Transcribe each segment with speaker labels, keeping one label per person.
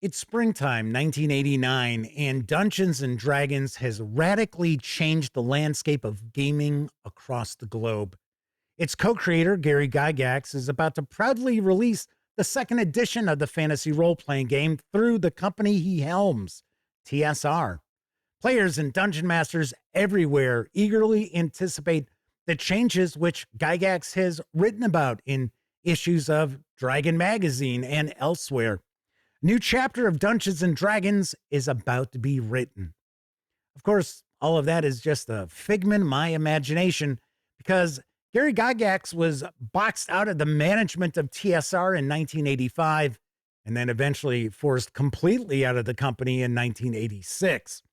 Speaker 1: It's springtime 1989, and Dungeons and Dragons has radically changed the landscape of gaming across the globe. Its co creator, Gary Gygax, is about to proudly release the second edition of the fantasy role playing game through the company he helms, TSR. Players and dungeon masters everywhere eagerly anticipate the changes which Gygax has written about in issues of Dragon Magazine and elsewhere. A new chapter of Dungeons and Dragons is about to be written. Of course, all of that is just a figment of my imagination because Gary Gygax was boxed out of the management of TSR in 1985 and then eventually forced completely out of the company in 1986.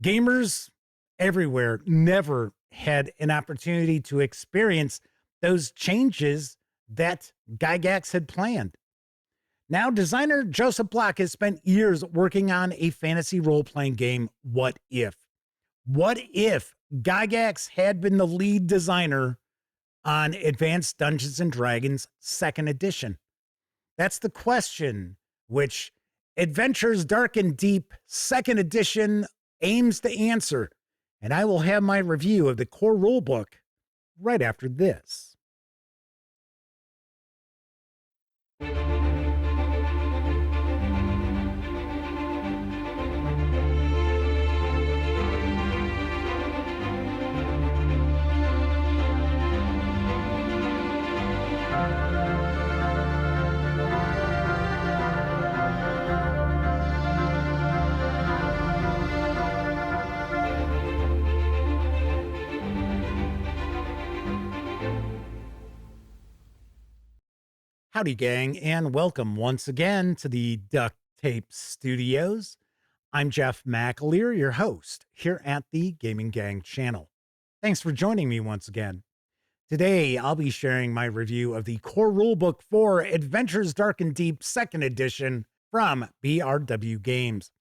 Speaker 1: Gamers everywhere never had an opportunity to experience those changes that Gygax had planned. Now, designer Joseph Bloch has spent years working on a fantasy role-playing game, What If? What if Gygax had been the lead designer on Advanced Dungeons and Dragons 2nd Edition? That's the question which Adventures Dark and Deep 2nd Edition aims to answer, and I will have my review of the core rulebook right after this. Howdy, gang, and welcome once again to the Duct Tape Studios. I'm Jeff McAleer, your host here at the Gaming Gang channel. Thanks for joining me once again. Today, I'll be sharing my review of the core rulebook for Adventures Dark and Deep 2nd Edition from BRW Games.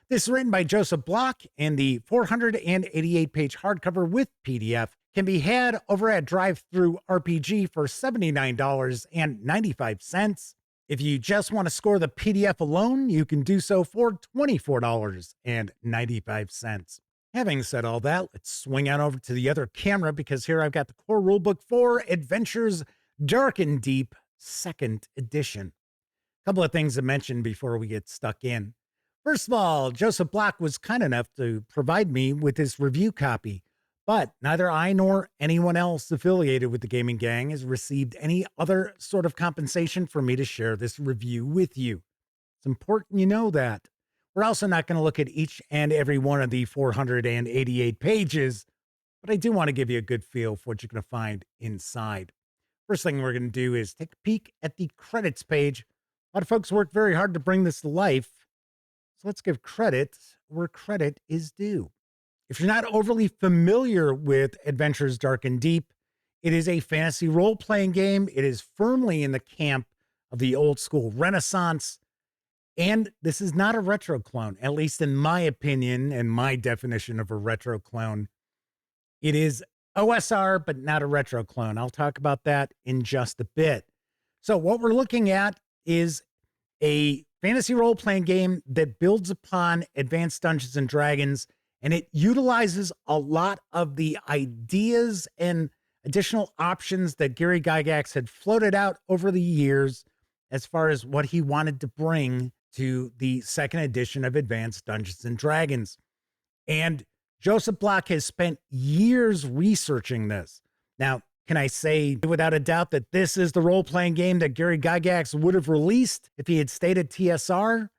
Speaker 1: This is written by Joseph Bloch, and the 488-page hardcover with PDF can be had over at DriveThruRPG for $79.95. If you just want to score the PDF alone, you can do so for $24.95. Having said all that, let's swing on over to the other camera because here I've got the core rulebook for Adventures Dark and Deep 2nd Edition. A couple of things to mention before we get stuck in. First of all, Joseph Bloch was kind enough to provide me with this review copy, but neither I nor anyone else affiliated with the Gaming Gang has received any other sort of compensation for me to share this review with you. It's important you know that. We're also not going to look at each and every one of the 488 pages, but I do want to give you a good feel for what you're going to find inside. First thing we're going to do is take a peek at the credits page. A lot of folks worked very hard to bring this to life, so let's give credit where credit is due. If you're not overly familiar with Adventures Dark and Deep, it is a fantasy role-playing game. It is firmly in the camp of the old school Renaissance, and this is not a retro clone, at least in my opinion and my definition of a retro clone. It is OSR, but not a retro clone. I'll talk about that in just a bit. So what we're looking at is a fantasy role-playing game that builds upon Advanced Dungeons and Dragons, and it utilizes a lot of the ideas and additional options that Gary Gygax had floated out over the years as far as what he wanted to bring to the 2nd edition of Advanced Dungeons and Dragons. And Joseph Bloch has spent years researching this. Now, can I say without a doubt that this is the role-playing game that Gary Gygax would have released if he had stayed at TSR?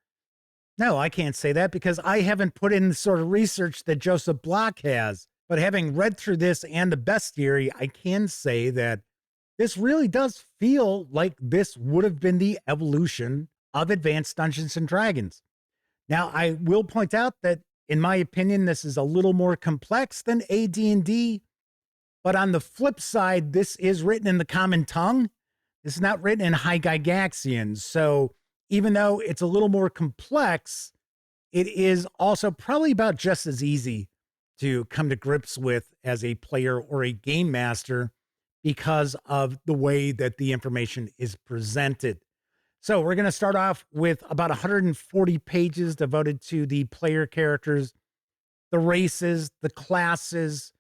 Speaker 1: No, I can't say that because I haven't put in the sort of research that Joseph Bloch has. But having read through this and the bestiary, I can say that this really does feel like this would have been the evolution of Advanced Dungeons and Dragons. Now, I will point out that, in my opinion, this is a little more complex than AD&D. But on the flip side, this is written in the common tongue. This is not written in High Gygaxian. So even though it's a little more complex, it is also probably about just as easy to come to grips with as a player or a game master because of the way that the information is presented. So we're going to start off with about 140 pages devoted to the player characters, the races, the classes,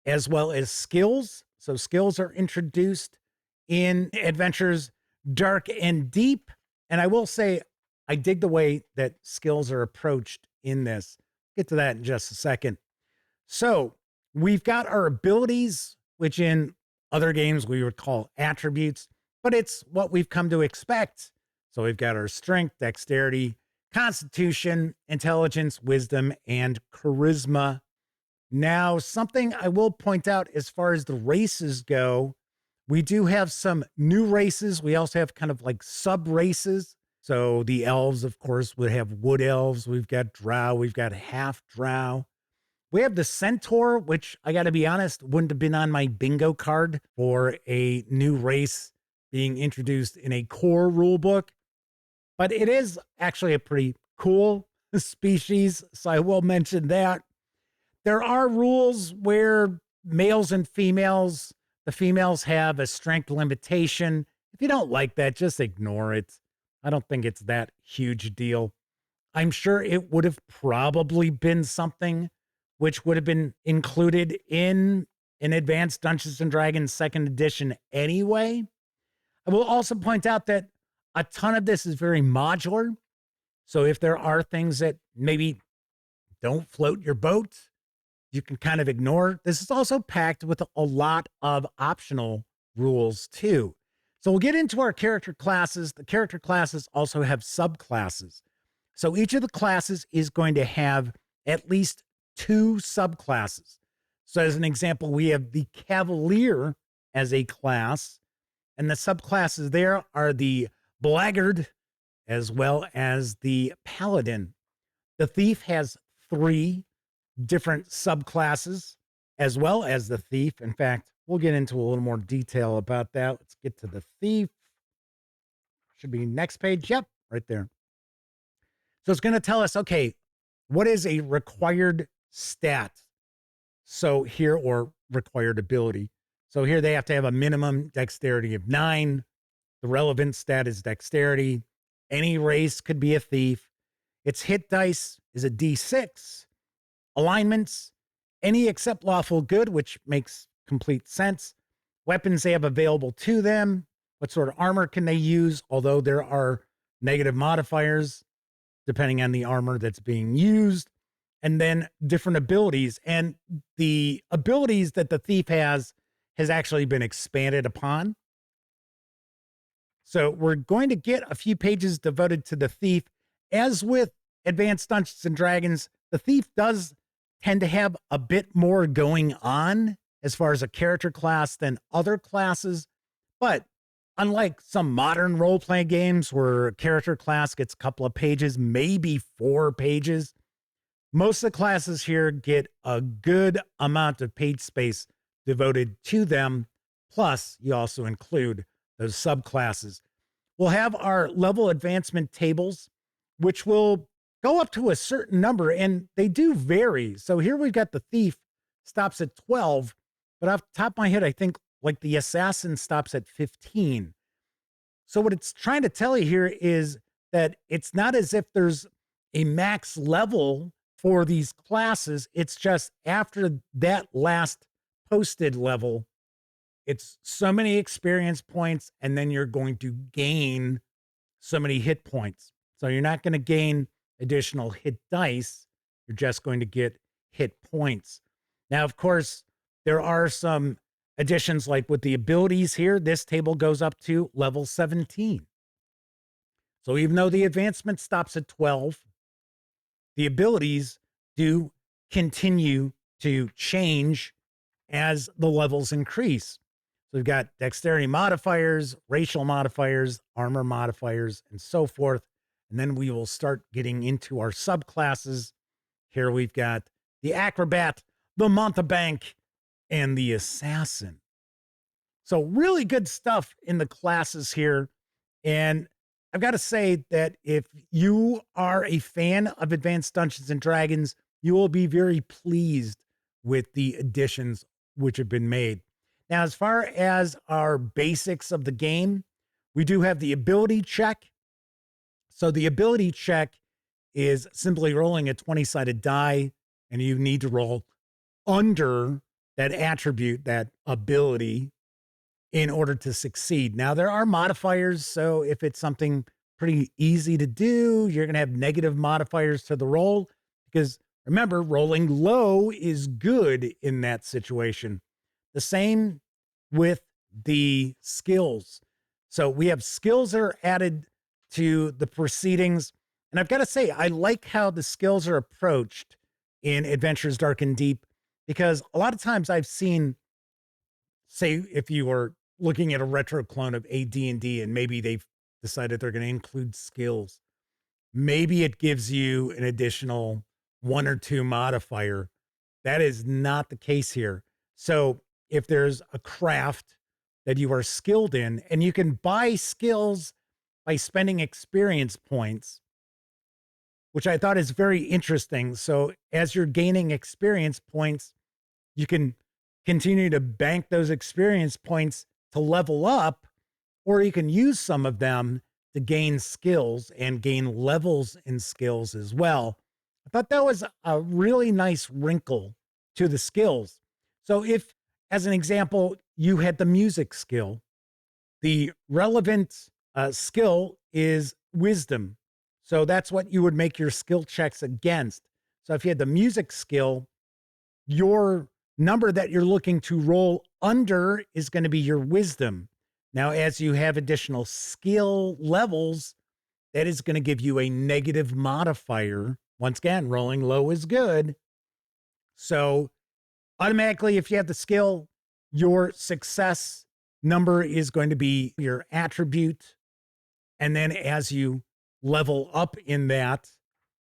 Speaker 1: as well as skills. So skills are introduced in Adventures Dark and Deep. And I will say, I dig the way that skills are approached in this. Get to that in just a second. So we've got our abilities, which in other games we would call attributes, but it's what we've come to expect. So we've got our strength, dexterity, constitution, intelligence, wisdom, and charisma. Now, something I will point out as far as the races go, we do have some new races. We also have kind of like sub races. So the elves, of course, would have wood elves. We've got drow. We've got half drow. We have the centaur, which I got to be honest, wouldn't have been on my bingo card for a new race being introduced in a core rule book. But it is actually a pretty cool species. So I will mention that. There are rules where males and females, the females have a strength limitation. If you don't like that, just ignore it. I don't think it's that huge a deal. I'm sure it would have probably been something which would have been included in an Advanced Dungeons and Dragons 2nd edition anyway. I will also point out that a ton of this is very modular. So if there are things that maybe don't float your boat, you can kind of ignore. This is also packed with a lot of optional rules too. So we'll get into our character classes. The character classes also have subclasses. So each of the classes is going to have at least 2 subclasses. So as an example, we have the Cavalier as a class, and the subclasses there are the Blackguard as well as the Paladin. The Thief has 3 different subclasses as well as the Thief. In fact, we'll get into a little more detail about that. Let's get to the Thief. Should be next page. Yep, right there. So it's going to tell us, okay, what is a required stat? So here, or required ability. So here they have to have a minimum dexterity of 9. The relevant stat is dexterity. Any race could be a thief. Its hit dice is a D6. Alignments, any except lawful good, which makes complete sense. Weapons they have available to them. What sort of armor can they use? Although there are negative modifiers depending on the armor that's being used. And then different abilities. And the abilities that the thief has actually been expanded upon. So we're going to get a few pages devoted to the thief. As with Advanced Dungeons and Dragons, the thief does tend to have a bit more going on as far as a character class than other classes. But unlike some modern role-playing games where a character class gets a couple of pages, maybe 4 pages, most of the classes here get a good amount of page space devoted to them. Plus, you also include those subclasses. We'll have our level advancement tables, which will go up to a certain number, and they do vary. So here we've got the thief stops at 12, but off the top of my head, I think like the assassin stops at 15. So what it's trying to tell you here is that it's not as if there's a max level for these classes. It's just after that last posted level, it's so many experience points, and then you're going to gain so many hit points. So you're not going to gain additional hit dice. You're just going to get hit points. Now, of course, there are some additions like with the abilities here. This table goes up to level 17. So even though the advancement stops at 12, the abilities do continue to change as the levels increase. So we've got dexterity modifiers, racial modifiers, armor modifiers, and so forth. And then we will start getting into our subclasses. Here we've got the acrobat, the mountebank, and the assassin. So really good stuff in the classes here. And I've got to say that if you are a fan of Advanced Dungeons and Dragons, you will be very pleased with the additions which have been made. Now, as far as our basics of the game, we do have the ability check. So the ability check is simply rolling a 20-sided die, and you need to roll under that attribute, that ability, in order to succeed. Now, there are modifiers, so if it's something pretty easy to do, you're going to have negative modifiers to the roll, because remember, rolling low is good in that situation. The same with the skills. So we have skills that are added to the proceedings. And I've got to say, I like how the skills are approached in Adventures Dark and Deep, because a lot of times I've seen, say, if you were looking at a retro clone of AD&D and maybe they've decided they're going to include skills, maybe it gives you an additional 1 or 2 modifier. That is not the case here. So if there's a craft that you are skilled in, and you can buy skills by spending experience points, which I thought is very interesting. So as you're gaining experience points, you can continue to bank those experience points to level up, or you can use some of them to gain skills and gain levels in skills as well. I thought that was a really nice wrinkle to the skills. So if, as an example, you had the music skill, the relevant skill is wisdom. So that's what you would make your skill checks against. So if you had the music skill, your number that you're looking to roll under is going to be your wisdom. Now, as you have additional skill levels, that is going to give you a negative modifier. Once again, rolling low is good. So automatically, if you have the skill, your success number is going to be your attribute. And then as you level up in that,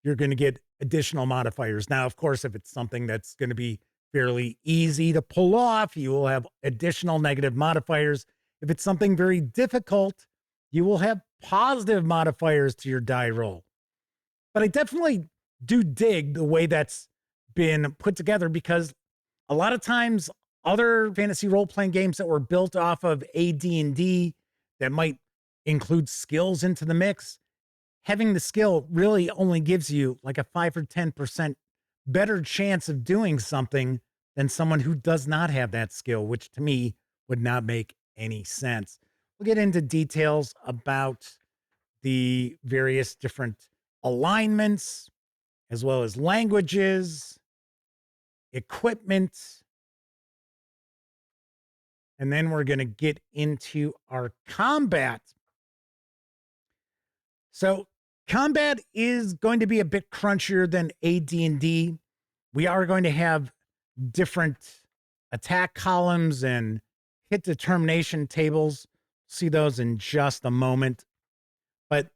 Speaker 1: you're going to get additional modifiers. Now, of course, if it's something that's going to be fairly easy to pull off, you will have additional negative modifiers. If it's something very difficult, you will have positive modifiers to your die roll. But I definitely do dig the way that's been put together, because a lot of times other fantasy role-playing games that were built off of AD&D that might include skills into the mix, having the skill really only gives you like a 5 or 10% better chance of doing something than someone who does not have that skill, which to me would not make any sense. We'll get into details about the various different alignments, as well as languages, equipment, and then we're going to get into our combat. So combat is going to be a bit crunchier than AD&D. We are going to have different attack columns and hit determination tables. See those in just a moment. But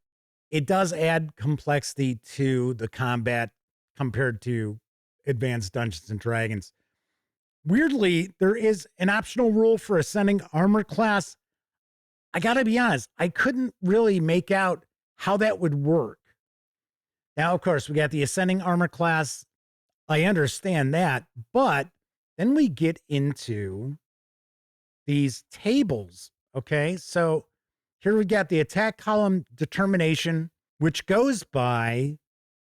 Speaker 1: it does add complexity to the combat compared to Advanced Dungeons and Dragons. Weirdly, there is an optional rule for ascending armor class. I got to be honest, I couldn't really make out how that would work. Now, of course, we got the ascending armor class. I understand that, but then we get into these tables. Okay, so here we got the attack column determination, which goes by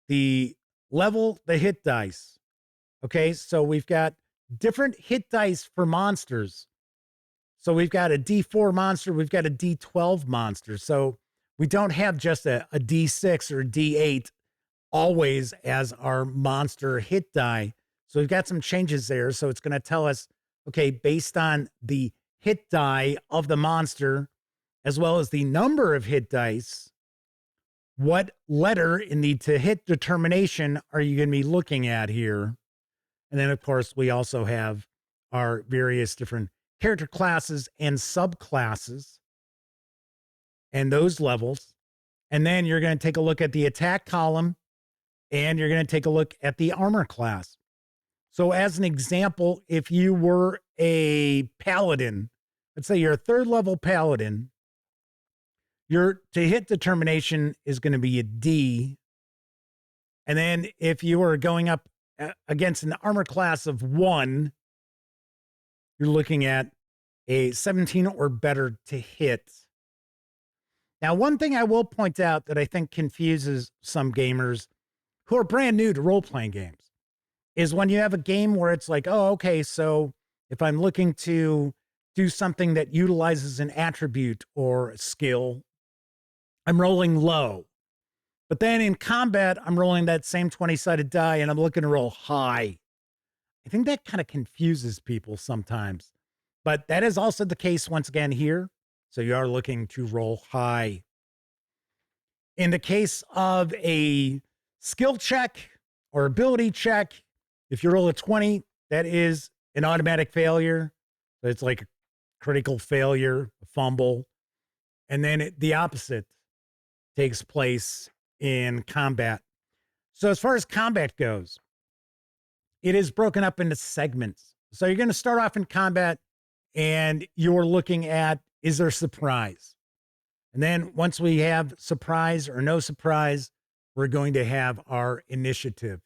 Speaker 1: the level, the hit dice. Okay, so we've got different hit dice for monsters. So we've got a D4 monster, we've got a D12 monster. So we don't have just a D6 or a D8 always as our monster hit die. So we've got some changes there. So it's going to tell us, okay, based on the hit die of the monster, as well as the number of hit dice, what letter in the to hit determination are you going to be looking at here? And then, of course, we also have our various different character classes and subclasses and those levels. And then you're going to take a look at the attack column, and you're going to take a look at the armor class. So as an example, if you were a paladin, let's say you're a 3rd level paladin, your to hit determination is going to be a D. And then if you are going up against an armor class of 1, you're looking at a 17 or better to hit. Now, one thing I will point out that I think confuses some gamers who are brand new to role-playing games is when you have a game where it's like, oh, okay, so if I'm looking to do something that utilizes an attribute or a skill, I'm rolling low. But then in combat, I'm rolling that same 20-sided die and I'm looking to roll high. I think that kind of confuses people sometimes. But that is also the case once again here. So you are looking to roll high. In the case of a skill check or ability check, if you roll a 20, that is an automatic failure. So it's like a critical failure, a fumble. And then the opposite takes place in combat. So as far as combat goes, it is broken up into segments. So you're going to start off in combat and you're looking at, is there surprise? And then once we have surprise or no surprise, we're going to have our initiative.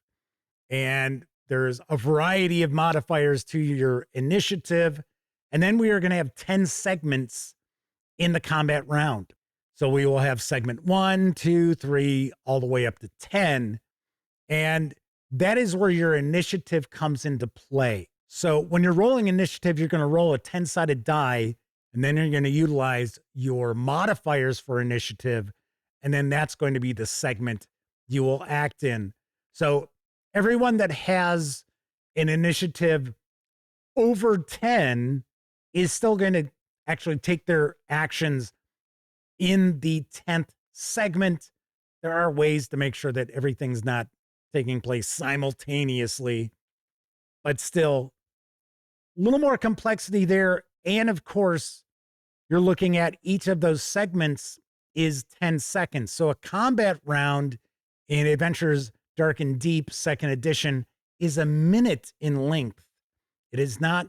Speaker 1: And there's a variety of modifiers to your initiative. And then we are going to have 10 segments in the combat round. So we will have segment 1, 2, 3, all the way up to 10. And that is where your initiative comes into play. So when you're rolling initiative, you're going to roll a 10-sided die, and then you're going to utilize your modifiers for initiative. And then that's going to be the segment you will act in. So everyone that has an initiative over 10 is still going to actually take their actions in the 10th segment. There are ways to make sure that everything's not taking place simultaneously, but still a little more complexity there. And of course, you're looking at each of those segments is 10 seconds. So a combat round in Adventures Dark and Deep 2nd edition is a minute in length. It is not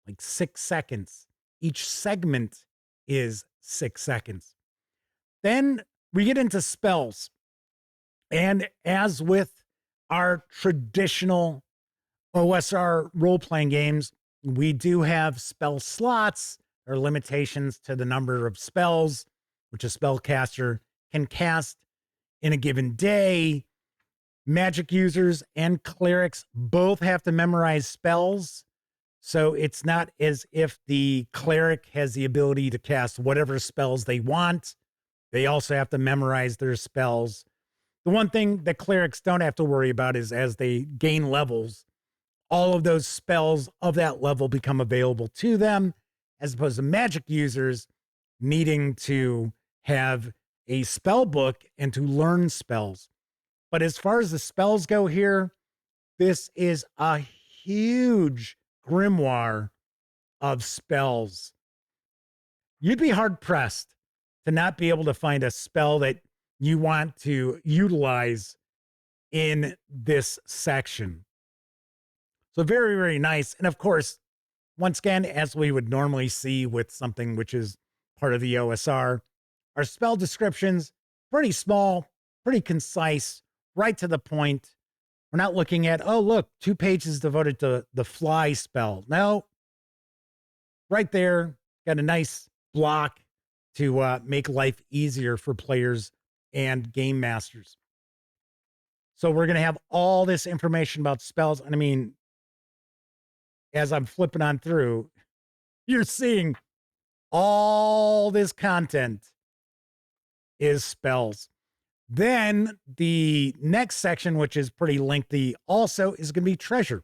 Speaker 1: like 6 seconds. Each segment is 6 seconds. Then we get into spells. And as with our traditional OSR role-playing games, we do have spell slots. There are limitations to the number of spells which a spellcaster can cast in a given day. Magic users and clerics both have to memorize spells. So it's not as if the cleric has the ability to cast whatever spells they want. They also have to memorize their spells. The one thing that clerics don't have to worry about is as they gain levels, all of those spells of that level become available to them, as opposed to magic users needing to have a spell book and to learn spells. But as far as the spells go here, this is a huge grimoire of spells. You'd be hard pressed to not be able to find a spell that you want to utilize in this section. So very, very nice. And of course, once again, as we would normally see with something which is part of the OSR, our spell descriptions, pretty small, pretty concise, right to the point. We're not looking at, oh, look, 2 pages devoted to the fly spell. No, right there, got a nice block to make life easier for players and game masters. So we're going to have all this information about spells. And I mean, as I'm flipping on through, you're seeing all this content is spells. Then the next section, which is pretty lengthy also, is going to be treasure.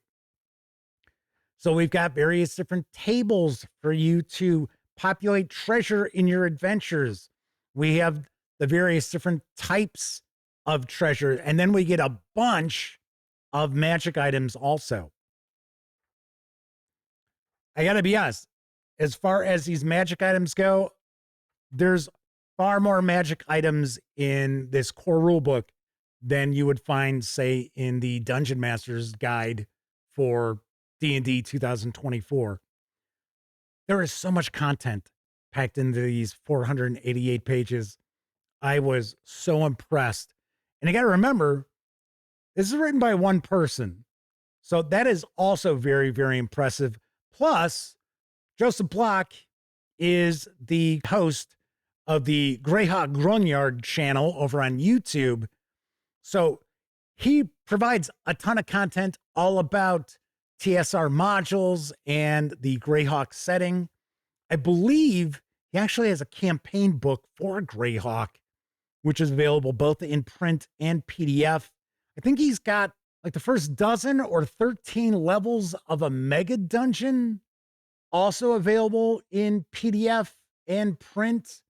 Speaker 1: So we've got various different tables for you to populate treasure in your adventures. We have the various different types of treasure, and then we get a bunch of magic items also. I got to be honest, as far as these magic items go, there's far more magic items in this core rulebook than you would find, say, in the Dungeon Master's Guide for D&D 2024. There is so much content packed into these 488 pages. I was so impressed. And you got to remember, this is written by one person. So that is also very, very impressive. Plus, Joseph Bloch is the host of the Greyhawk Grognard channel over on YouTube. So he provides a ton of content all about TSR modules and the Greyhawk setting. I believe he actually has a campaign book for Greyhawk, which is available both in print and PDF. I think he's got like the first dozen or 13 levels of a mega dungeon also available in PDF and print.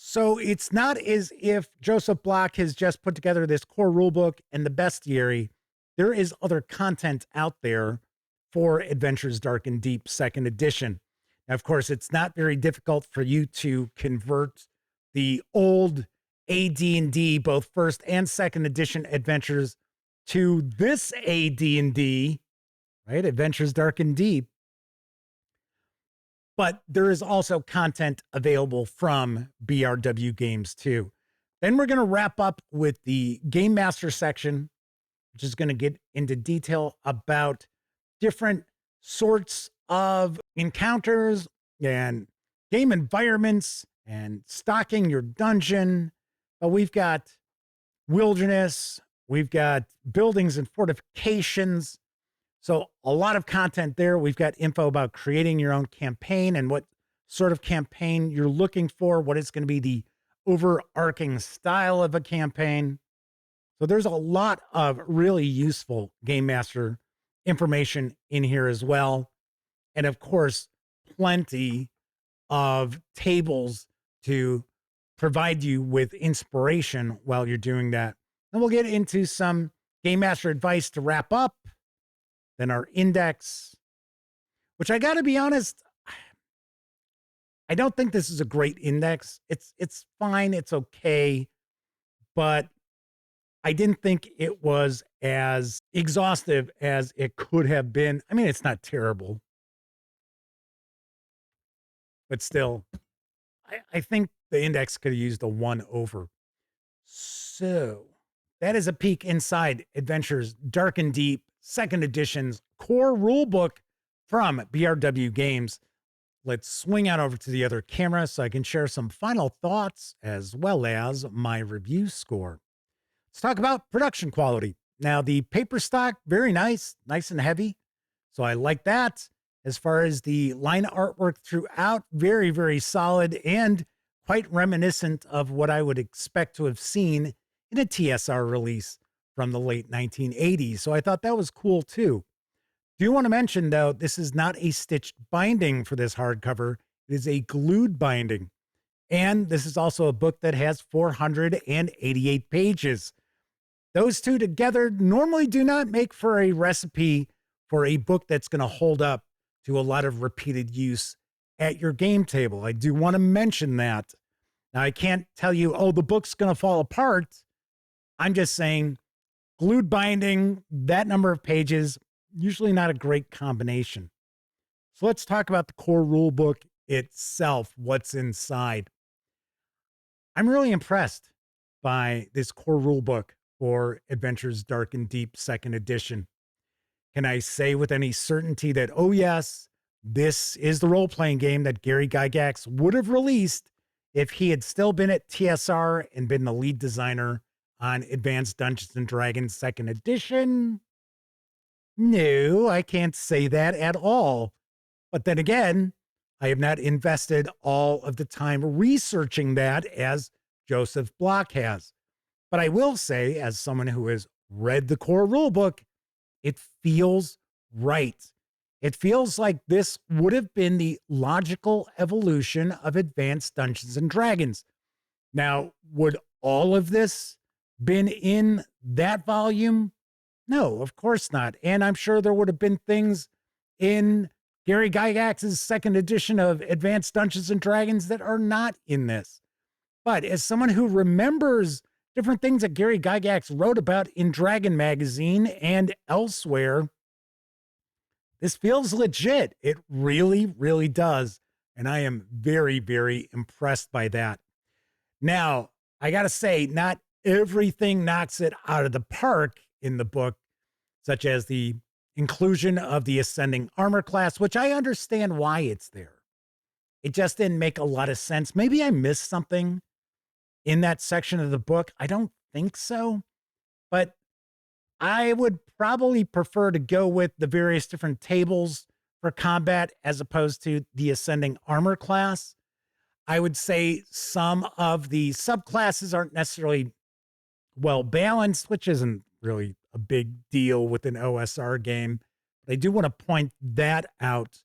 Speaker 1: So it's not as if Joseph Bloch has just put together this core rulebook and the bestiary. There is other content out there for Adventures Dark and Deep 2nd edition. Now, of course, it's not very difficult for you to convert the old AD&D, both 1st and 2nd edition adventures, to this AD&D, right? Adventures Dark and Deep. But there is also content available from BRW Games too. Then we're going to wrap up with the Game Master section, which is going to get into detail about different sorts of encounters and game environments and stocking your dungeon. But we've got wilderness, we've got buildings and fortifications. So a lot of content there. We've got info about creating your own campaign and what sort of campaign you're looking for, what is going to be the overarching style of a campaign. So there's a lot of really useful Game Master information in here as well. And of course, plenty of tables to provide you with inspiration while you're doing that. And we'll get into some Game Master advice to wrap up. Then our index, which I got to be honest, I don't think this is a great index. It's fine. It's okay. But I didn't think it was as exhaustive as it could have been. I mean, it's not terrible, but still, I think the index could have used a 1 over. So that is a peek inside Adventures Dark and Deep 2nd edition's core rulebook from BRW Games. Let's swing out over to the other camera so I can share some final thoughts as well as my review score. Let's talk about production quality. Now, the paper stock, very nice and heavy. So I like that. As far as the line artwork throughout, very, very solid and quite reminiscent of what I would expect to have seen in a TSR release from the late 1980s. So I thought that was cool too. Do want to mention though, this is not a stitched binding for this hardcover. It is a glued binding. And this is also a book that has 488 pages. Those two together normally do not make for a recipe for a book that's going to hold up to a lot of repeated use at your game table. I do want to mention that. Now, I can't tell you, oh, the book's going to fall apart. I'm just saying glued binding, that number of pages, usually not a great combination. So let's talk about the core rule book itself, what's inside. I'm really impressed by this core rule book for Adventures Dark and Deep 2nd edition. Can I say with any certainty that, oh yes, this is the role-playing game that Gary Gygax would have released if he had still been at TSR and been the lead designer on Advanced Dungeons and Dragons 2nd edition? No, I can't say that at all. But then again, I have not invested all of the time researching that as Joseph Bloch has. But I will say, as someone who has read the core rulebook, it feels right. It feels like this would have been the logical evolution of Advanced Dungeons and Dragons. Now, would all of this been in that volume? No, of course not. And I'm sure there would have been things in Gary Gygax's 2nd edition of Advanced Dungeons and Dragons that are not in this. But as someone who remembers different things that Gary Gygax wrote about in Dragon Magazine and elsewhere, this feels legit. It really, really does. And I am very, very impressed by that. Now, I got to say, not everything knocks it out of the park in the book, such as the inclusion of the ascending armor class, which I understand why it's there. It just didn't make a lot of sense. Maybe I missed something in that section of the book. I don't think so, but I would probably prefer to go with the various different tables for combat as opposed to the ascending armor class. I would say some of the subclasses aren't necessarily well balanced, which isn't really a big deal with an OSR game. But I do want to point that out.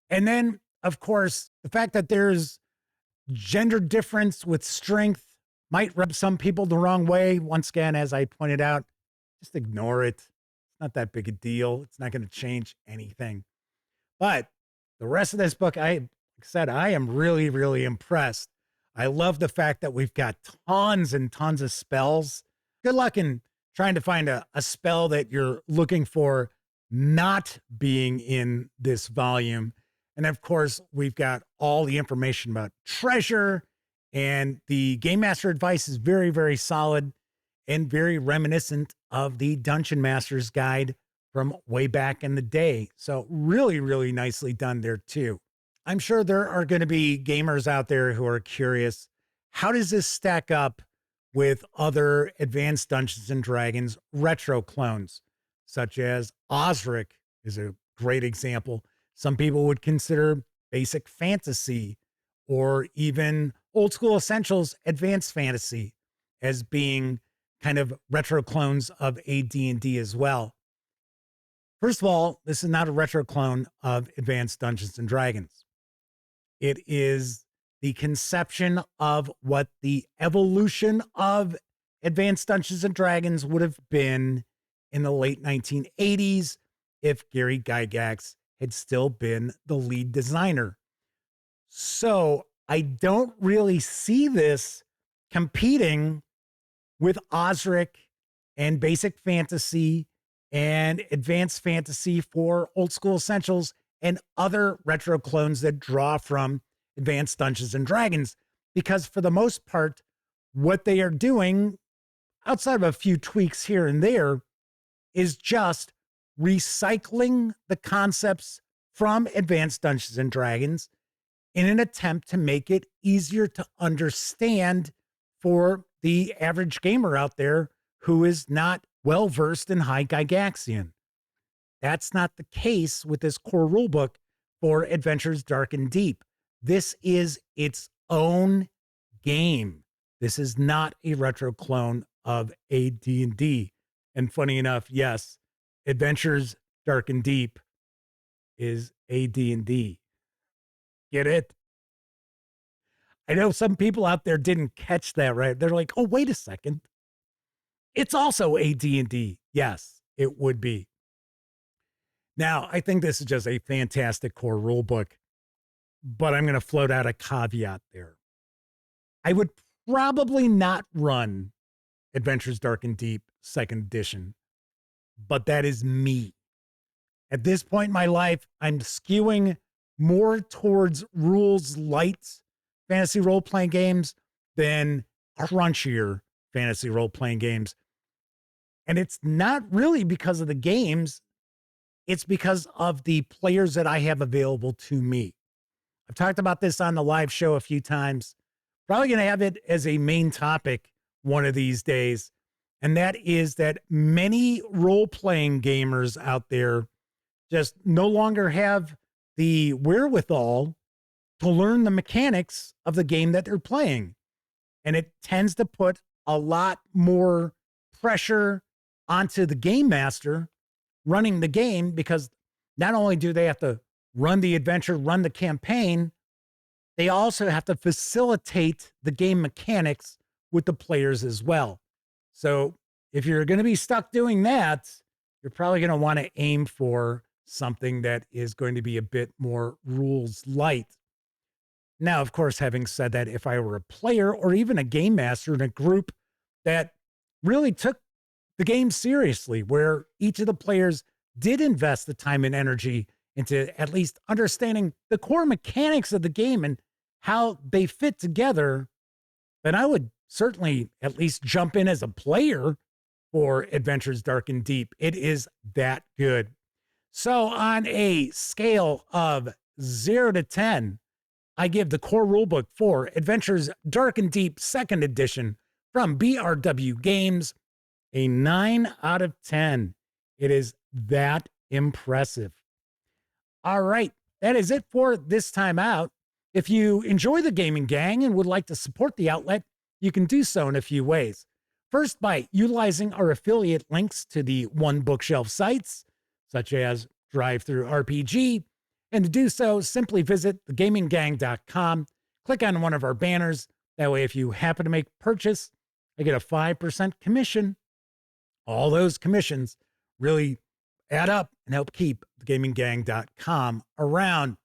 Speaker 1: And then, of course, the fact that there's gender difference with strength might rub some people the wrong way. Once again, as I pointed out, just ignore it. It's not that big a deal. It's not going to change anything. But the rest of this book, like I said, I am really, really impressed. I love the fact that we've got tons and tons of spells. Good luck in trying to find a spell that you're looking for not being in this volume. And of course, we've got all the information about treasure, and the Game Master advice is very, very solid and very reminiscent of the Dungeon Master's Guide from way back in the day. So really, really nicely done there too. I'm sure there are going to be gamers out there who are curious, how does this stack up with other Advanced Dungeons and Dragons retro clones, such as Osric is a great example. Some people would consider Basic Fantasy or even Old School Essentials Advanced Fantasy as being kind of retro clones of AD&D as well. First of all, this is not a retro clone of Advanced Dungeons and Dragons. It is the conception of what the evolution of Advanced Dungeons and Dragons would have been in the late 1980s if Gary Gygax had still been the lead designer. So I don't really see this competing with Osric and Basic Fantasy and Advanced Fantasy for Old School Essentials and other retro clones that draw from Advanced Dungeons and Dragons, because for the most part, what they are doing, outside of a few tweaks here and there, is just recycling the concepts from Advanced Dungeons and Dragons in an attempt to make it easier to understand for the average gamer out there who is not well versed in High Gygaxian. That's not the case with this core rulebook for Adventures Dark and Deep. This is its own game. This is not a retro clone of AD&D. And funny enough, yes, Adventures Dark and Deep is AD&D. Get it? I know some people out there didn't catch that, right? They're like, oh, wait a second. It's also AD&D. Yes, it would be. Now, I think this is just a fantastic core rule book, but I'm going to float out a caveat there. I would probably not run Adventures Dark and Deep 2nd edition, but that is me. At this point in my life, I'm skewing more towards rules light fantasy role-playing games than crunchier fantasy role-playing games. And it's not really because of the games. It's because of the players that I have available to me. I've talked about this on the live show a few times. Probably going to have it as a main topic one of these days. And that is that many role-playing gamers out there just no longer have the wherewithal to learn the mechanics of the game that they're playing. And it tends to put a lot more pressure onto the game master running the game, because not only do they have to run the adventure, run the campaign, they also have to facilitate the game mechanics with the players as well. So if you're going to be stuck doing that, you're probably going to want to aim for something that is going to be a bit more rules light. Now, of course, having said that, if I were a player or even a game master in a group that really took the game seriously, where each of the players did invest the time and energy into at least understanding the core mechanics of the game and how they fit together, then I would certainly at least jump in as a player for Adventures Dark and Deep. It is that good. So on a scale of 0 to 10, I give the core rulebook for Adventures Dark and Deep 2nd Edition from BRW Games a 9 out of 10. It is that impressive. All right, that is it for this time out. If you enjoy the Gaming Gang and would like to support the outlet, you can do so in a few ways. First, by utilizing our affiliate links to the One Bookshelf sites, such as DriveThruRPG, and to do so, simply visit thegaminggang.com, click on one of our banners. That way, if you happen to make a purchase, I get a 5% commission. All those commissions really add up and help keep thegaminggang.com around.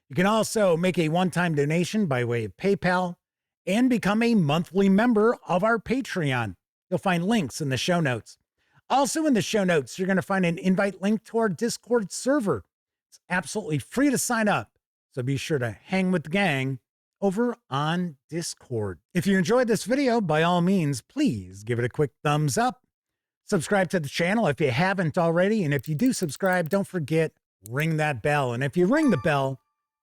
Speaker 1: You can also make a one-time donation by way of PayPal and become a monthly member of our Patreon. You'll find links in the show notes. Also in the show notes, you're going to find an invite link to our Discord server. It's absolutely free to sign up, so be sure to hang with the gang over on Discord. If you enjoyed this video, by all means, please give it a quick thumbs up. Subscribe to the channel if you haven't already, and if you do subscribe, don't forget, ring that bell. And if you ring the bell,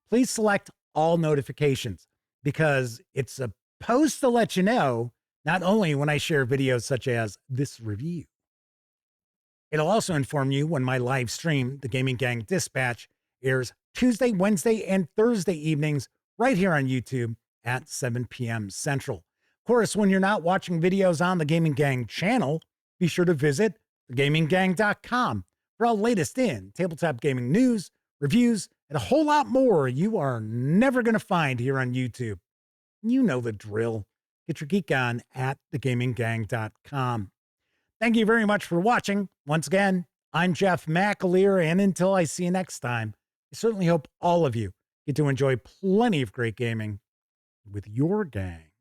Speaker 1: please select all notifications, because it's supposed to let you know not only when I share videos such as this review, it'll also inform you when my live stream, The Gaming Gang Dispatch, airs Tuesday, Wednesday, and Thursday evenings right here on YouTube at 7 p.m. Central. Of course, when you're not watching videos on the Gaming Gang channel, be sure to visit thegaminggang.com for all latest in tabletop gaming news, reviews, and a whole lot more you are never going to find here on YouTube. You know the drill. Get your geek on at thegaminggang.com. Thank you very much for watching. Once again, I'm Jeff McAleer, and until I see you next time, I certainly hope all of you get to enjoy plenty of great gaming with your gang.